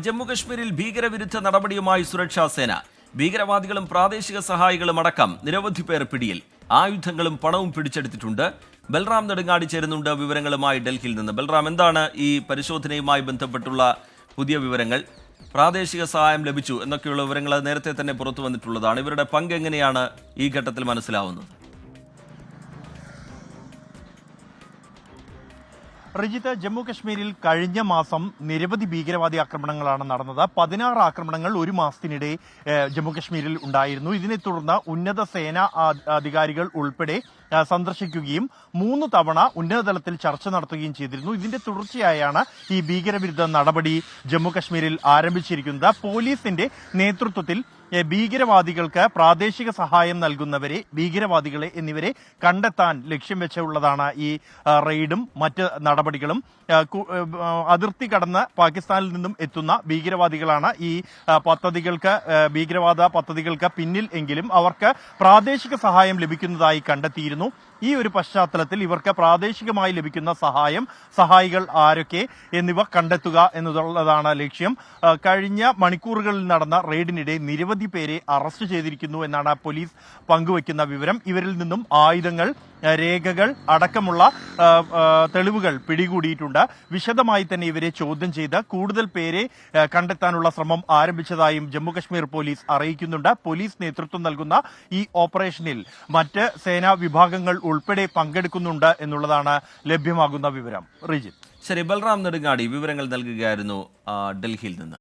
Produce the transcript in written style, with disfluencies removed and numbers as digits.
ജമ്മുകശ്മീരിൽ ഭീകരവിരുദ്ധ നടപടിയുമായി സുരക്ഷാ സേന. ഭീകരവാദികളും പ്രാദേശിക സഹായികളും അടക്കം നിരവധി പേർ പിടിയിൽ. ആയുധങ്ങളും പണവും പിടിച്ചെടുത്തിട്ടുണ്ട്. ബൽറാം നെടുങ്ങാടി ചേരുന്നുണ്ട് വിവരങ്ങളുമായി ഡൽഹിയിൽ നിന്ന്. ബൽറാം, എന്താണ് ഈ പരിശോധനയുമായി ബന്ധപ്പെട്ടുള്ള പുതിയ വിവരങ്ങൾ? പ്രാദേശിക സഹായം ലഭിച്ചു എന്നൊക്കെയുള്ള വിവരങ്ങൾ നേരത്തെ തന്നെ പുറത്തു വന്നിട്ടുള്ളതാണ്. ഇവരുടെ പങ്ക് എങ്ങനെയാണ് ഈ ഘട്ടത്തിൽ മനസ്സിലാവുന്നത്? റിജിത്ത്, ജമ്മു കശ്മീരിൽ കഴിഞ്ഞ മാസം നിരവധി ഭീകരവാദി ആക്രമണങ്ങളാണ് നടന്നത്. 16 ആക്രമണങ്ങൾ ഒരു മാസത്തിനിടെ ജമ്മു കശ്മീരിൽ ഉണ്ടായിരുന്നു. ഇതിനെ തുടർന്ന് ഉന്നത സേനാ അധികാരികൾ ഉൾപ്പെടെ സന്ദർശിക്കുകയും 3 തവണ ഉന്നതതലത്തിൽ ചർച്ച നടത്തുകയും ചെയ്തിരുന്നു. ഇതിന്റെ തുടർച്ചയായാണ് ഈ ഭീകരവിരുദ്ധ നടപടി ജമ്മു കശ്മീരിൽ ആരംഭിച്ചിരിക്കുന്നത്. പോലീസിന്റെ നേതൃത്വത്തിൽ ഭീകരവാദികൾക്ക് പ്രാദേശിക സഹായം നൽകുന്നവരെ, ഭീകരവാദികളെ എന്നിവരെ കണ്ടെത്താൻ ലക്ഷ്യം വെച്ചുള്ളതാണ് ഈ റെയ്ഡും മറ്റ് നടപടികളും. അതിർത്തി കടന്ന് പാകിസ്ഥാനിൽ നിന്നും എത്തുന്ന ഭീകരവാദികളാണ് ഈ ഭീകരവാദ പദ്ധതികൾക്ക് പിന്നിൽ എങ്കിലും അവർക്ക് പ്രാദേശിക സഹായം ലഭിക്കുന്നതായി കണ്ടെത്തിയിരുന്നു. ഈ ഒരു പശ്ചാത്തലത്തിൽ ഇവർക്ക് പ്രാദേശികമായി ലഭിക്കുന്ന സഹായികൾ ആരൊക്കെ എന്നിവ കണ്ടെത്തുക എന്നുള്ളതാണ് ലക്ഷ്യം. കഴിഞ്ഞ മണിക്കൂറുകളിൽ നടന്ന റെയ്ഡിനിടെ നിരവധി പേരെ അറസ്റ്റ് ചെയ്തിരിക്കുന്നു എന്നാണ് പോലീസ് പങ്കുവയ്ക്കുന്ന വിവരം. ഇവരിൽ നിന്നും ആയുധങ്ങൾ, രേഖകൾ അടക്കമുള്ള തെളിവുകൾ പിടികൂടിയിട്ടുണ്ട്. വിശദമായി തന്നെ ഇവരെ ചോദ്യം ചെയ്ത് കൂടുതൽ പേരെ കണ്ടെത്താനുള്ള ശ്രമം ആരംഭിച്ചതായും ജമ്മുകശ്മീർ പോലീസ് അറിയിക്കുന്നുണ്ട്. പോലീസ് നേതൃത്വം നൽകുന്ന ഈ ഓപ്പറേഷനിൽ മറ്റ് സേനാ വിഭാഗങ്ങൾ ഉൾപ്പെടെ പങ്കെടുക്കുന്നുണ്ട് എന്നുള്ളതാണ് ലഭ്യമാകുന്ന വിവരം. റിജിത്ത്. ശരി, ബൽറാം നെടുങ്ങാടി വിവരങ്ങൾ നൽകുകയായിരുന്നു ഡൽഹിയിൽ നിന്ന്.